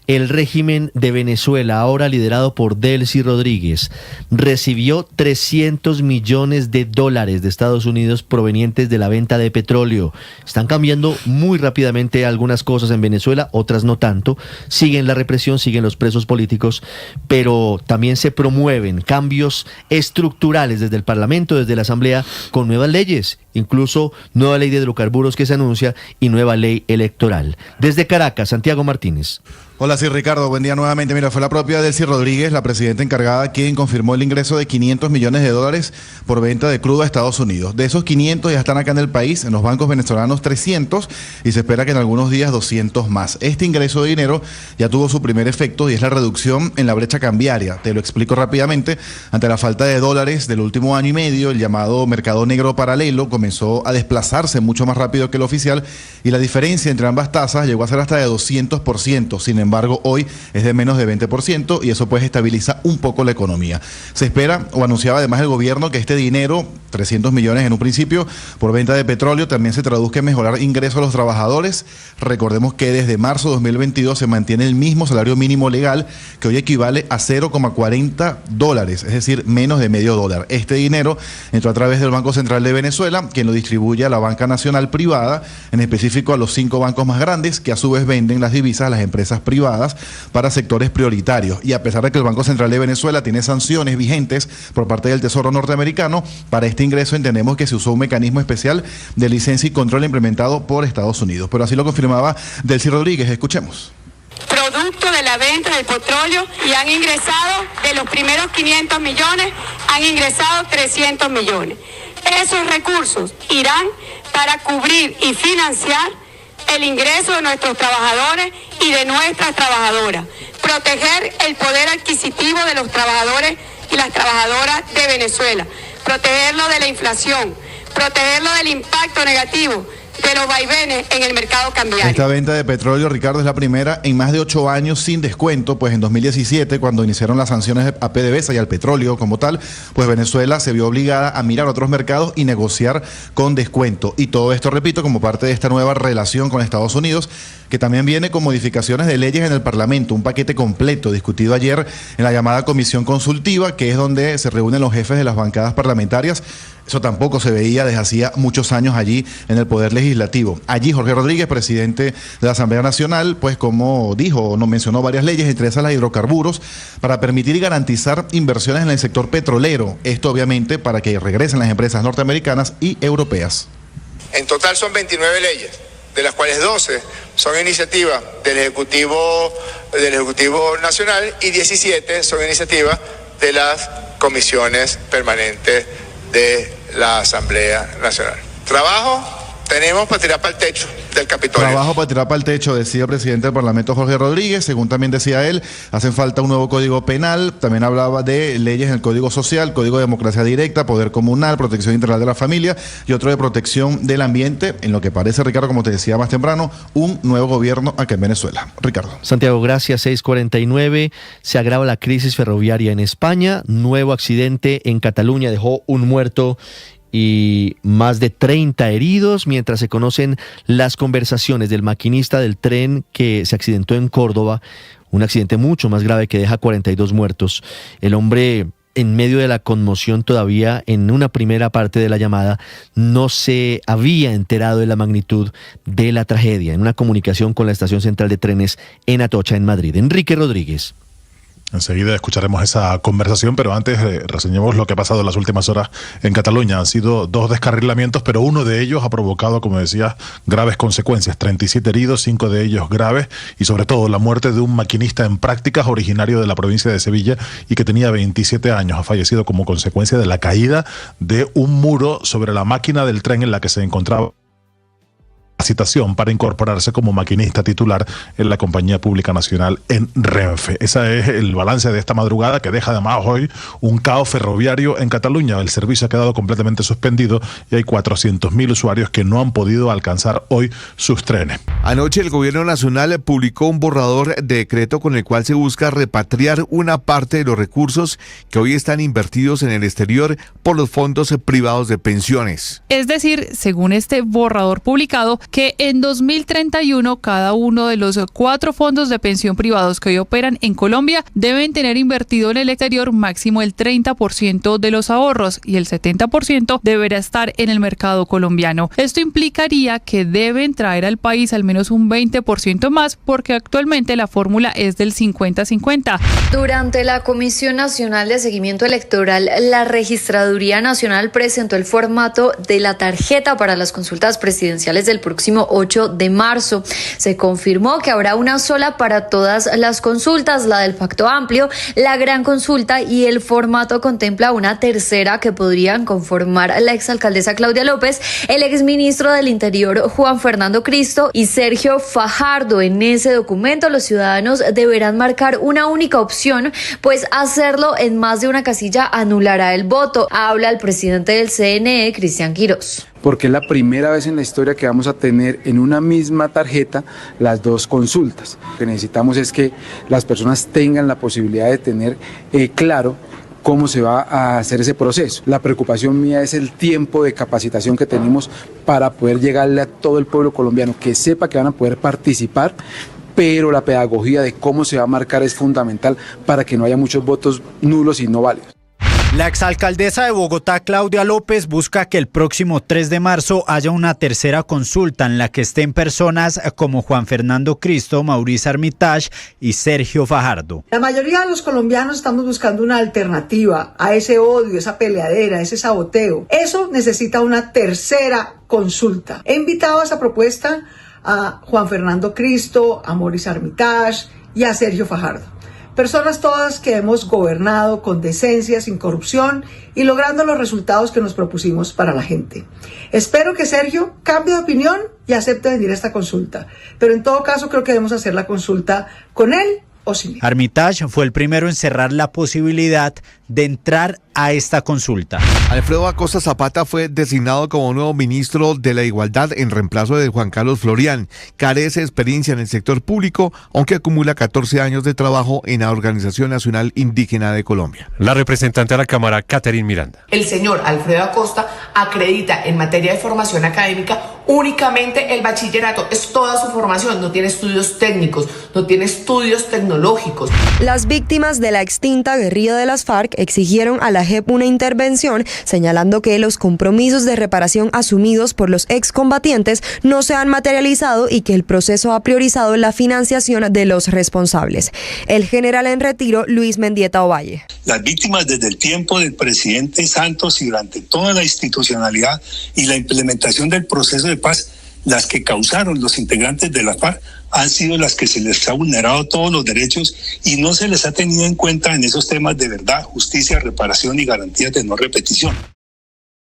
El régimen de Venezuela, ahora liderado por Delcy Rodríguez, recibió $300 millones de Estados Unidos provenientes de la venta de petróleo. Están cambiando muy rápidamente algunas cosas en Venezuela, otras no tanto. Siguen la represión, siguen los presos políticos, pero también se promueven cambios estructurales desde el Parlamento, desde la Asamblea, con nuevas leyes, incluso nueva ley de hidrocarburos que se anuncia y nueva ley electoral. Desde Caracas, Santiago Martínez. Hola, sí, Ricardo, buen día nuevamente. Mira, fue la propia Delcy Rodríguez, la presidenta encargada, quien confirmó el ingreso de $500 millones por venta de crudo a Estados Unidos. De esos 500 ya están acá en el país, en los bancos venezolanos 300, y se espera que en algunos días 200 más. Este ingreso de dinero ya tuvo su primer efecto y es la reducción en la brecha cambiaria. Te lo explico rápidamente. Ante la falta de dólares del último año y medio, el llamado mercado negro paralelo comenzó a desplazarse mucho más rápido que el oficial, y la diferencia entre ambas tasas llegó a ser hasta de 200%. Sin embargo, hoy es de menos de 20% y eso pues estabiliza un poco la economía. Se espera, o anunciaba además el gobierno, que este dinero, 300 millones en un principio, por venta de petróleo, también se traduzca en mejorar ingresos a los trabajadores. Recordemos que desde marzo de 2022 se mantiene el mismo salario mínimo legal, que hoy equivale a $0,40, es decir, menos de medio dólar. Este dinero entró a través del Banco Central de Venezuela, quien lo distribuye a la banca nacional privada, en específico a los 5 bancos más grandes, que a su vez venden las divisas a las empresas privadas para sectores prioritarios. Y a pesar de que el Banco Central de Venezuela tiene sanciones vigentes por parte del Tesoro norteamericano, para este ingreso entendemos que se usó un mecanismo especial de licencia y control implementado por Estados Unidos. Pero así lo confirmaba Delcy Rodríguez. Escuchemos. Producto de la venta del petróleo, y han ingresado, de los primeros 500 millones, han ingresado 300 millones. Esos recursos irán para cubrir y financiar el ingreso de nuestros trabajadores y de nuestras trabajadoras, proteger el poder adquisitivo de los trabajadores y las trabajadoras de Venezuela, protegerlo de la inflación, protegerlo del impacto negativo de los vaivenes en el mercado cambiario. Esta venta de petróleo, Ricardo, es la primera en más de 8 años sin descuento, pues en 2017, cuando iniciaron las sanciones a PDVSA y al petróleo como tal, pues Venezuela se vio obligada a mirar otros mercados y negociar con descuento. Y todo esto, repito, como parte de esta nueva relación con Estados Unidos, que también viene con modificaciones de leyes en el Parlamento, un paquete completo discutido ayer en la llamada comisión consultiva, que es donde se reúnen los jefes de las bancadas parlamentarias. Eso tampoco se veía desde hacía muchos años allí en el Poder Legislativo. Allí Jorge Rodríguez, presidente de la Asamblea Nacional, pues como dijo, nos mencionó varias leyes, entre esas las hidrocarburos, para permitir y garantizar inversiones en el sector petrolero. Esto obviamente para que regresen las empresas norteamericanas y europeas. En total son 29 leyes, de las cuales 12 son iniciativas del Ejecutivo Nacional y 17 son iniciativas de las comisiones permanentes de la Asamblea Nacional. Trabajo tenemos para tirar para el techo del Capitolio. Trabajo para tirar para el techo, decía el presidente del Parlamento Jorge Rodríguez. Según también decía él, hacen falta un nuevo código penal. También hablaba de leyes en el Código Social, Código de Democracia Directa, Poder Comunal, Protección Integral de la Familia y otro de protección del ambiente. En lo que parece, Ricardo, como te decía más temprano, un nuevo gobierno acá en Venezuela. Ricardo. Santiago, gracias. 6:49. Se agrava la crisis ferroviaria en España. Nuevo accidente en Cataluña dejó un muerto y más de 30 heridos, mientras se conocen las conversaciones del maquinista del tren que se accidentó en Córdoba, un accidente mucho más grave que deja 42 muertos. El hombre, en medio de la conmoción todavía, en una primera parte de la llamada, no se había enterado de la magnitud de la tragedia, en una comunicación con la estación central de trenes en Atocha, en Madrid. Enrique Rodríguez. Enseguida escucharemos esa conversación, pero antes reseñemos lo que ha pasado en las últimas horas en Cataluña. Han sido 2 descarrilamientos, pero uno de ellos ha provocado, como decía, graves consecuencias. 37 heridos, 5 de ellos graves, y sobre todo la muerte de un maquinista en prácticas originario de la provincia de Sevilla y que tenía 27 años. Ha fallecido como consecuencia de la caída de un muro sobre la máquina del tren en la que se encontraba citación para incorporarse como maquinista titular en la compañía pública nacional en Renfe. Ese es el balance de esta madrugada, que deja además hoy un caos ferroviario en Cataluña. El servicio ha quedado completamente suspendido y hay 400.000 usuarios que no han podido alcanzar hoy sus trenes. Anoche el gobierno nacional publicó un borrador de decreto con el cual se busca repatriar una parte de los recursos que hoy están invertidos en el exterior por los fondos privados de pensiones. Es decir, según este borrador publicado, que en 2031 cada uno de los 4 fondos de pensión privados que hoy operan en Colombia deben tener invertido en el exterior máximo el 30% de los ahorros y el 70% deberá estar en el mercado colombiano. Esto implicaría que deben traer al país al menos un 20% más porque actualmente la fórmula es del 50-50. Durante la Comisión Nacional de Seguimiento Electoral, la Registraduría Nacional presentó el formato de la tarjeta para las consultas presidenciales del próximo 8 de marzo. Se confirmó que habrá una sola para todas las consultas, la del Pacto Amplio, la Gran Consulta, y el formato contempla una tercera que podrían conformar la exalcaldesa Claudia López, el exministro del Interior Juan Fernando Cristo y Sergio Fajardo. En ese documento los ciudadanos deberán marcar una única opción, pues hacerlo en más de una casilla anulará el voto. Habla el presidente del CNE, Cristian Quirós. Porque es la primera vez en la historia que vamos a tener en una misma tarjeta las dos consultas. Lo que necesitamos es que las personas tengan la posibilidad de tener claro cómo se va a hacer ese proceso. La preocupación mía es el tiempo de capacitación que tenemos para poder llegarle a todo el pueblo colombiano, que sepa que van a poder participar, pero la pedagogía de cómo se va a marcar es fundamental para que no haya muchos votos nulos y no válidos. La exalcaldesa de Bogotá, Claudia López, busca que el próximo 3 de marzo haya una tercera consulta en la que estén personas como Juan Fernando Cristo, Mauricio Armitage y Sergio Fajardo. La mayoría de los colombianos estamos buscando una alternativa a ese odio, esa peleadera, ese saboteo. Eso necesita una tercera consulta. He invitado a esa propuesta a Juan Fernando Cristo, a Mauricio Armitage y a Sergio Fajardo. Personas todas que hemos gobernado con decencia, sin corrupción y logrando los resultados que nos propusimos para la gente. Espero que Sergio cambie de opinión y acepte venir a esta consulta. Pero en todo caso creo que debemos hacer la consulta con él o sin él. Armitage fue el primero en cerrar la posibilidad de entrar a esta consulta. Alfredo Acosta Zapata fue designado como nuevo ministro de la Igualdad en reemplazo de Juan Carlos Florián. Carece de experiencia en el sector público, aunque acumula 14 años de trabajo en la Organización Nacional Indígena de Colombia. La representante de la Cámara, Catherine Miranda. El señor Alfredo Acosta acredita en materia de formación académica únicamente el bachillerato. Es toda su formación, no tiene estudios técnicos, no tiene estudios tecnológicos. Las víctimas de la extinta guerrilla de las FARC exigieron a la JEP una intervención, señalando que los compromisos de reparación asumidos por los excombatientes no se han materializado y que el proceso ha priorizado la financiación de los responsables. El general en retiro, Luis Mendieta Ovalle. Las víctimas desde el tiempo del presidente Santos y durante toda la institucionalidad y la implementación del proceso de paz, las que causaron los integrantes de la FARC, han sido las que se les ha vulnerado todos los derechos y no se les ha tenido en cuenta en esos temas de verdad, justicia, reparación y garantías de no repetición.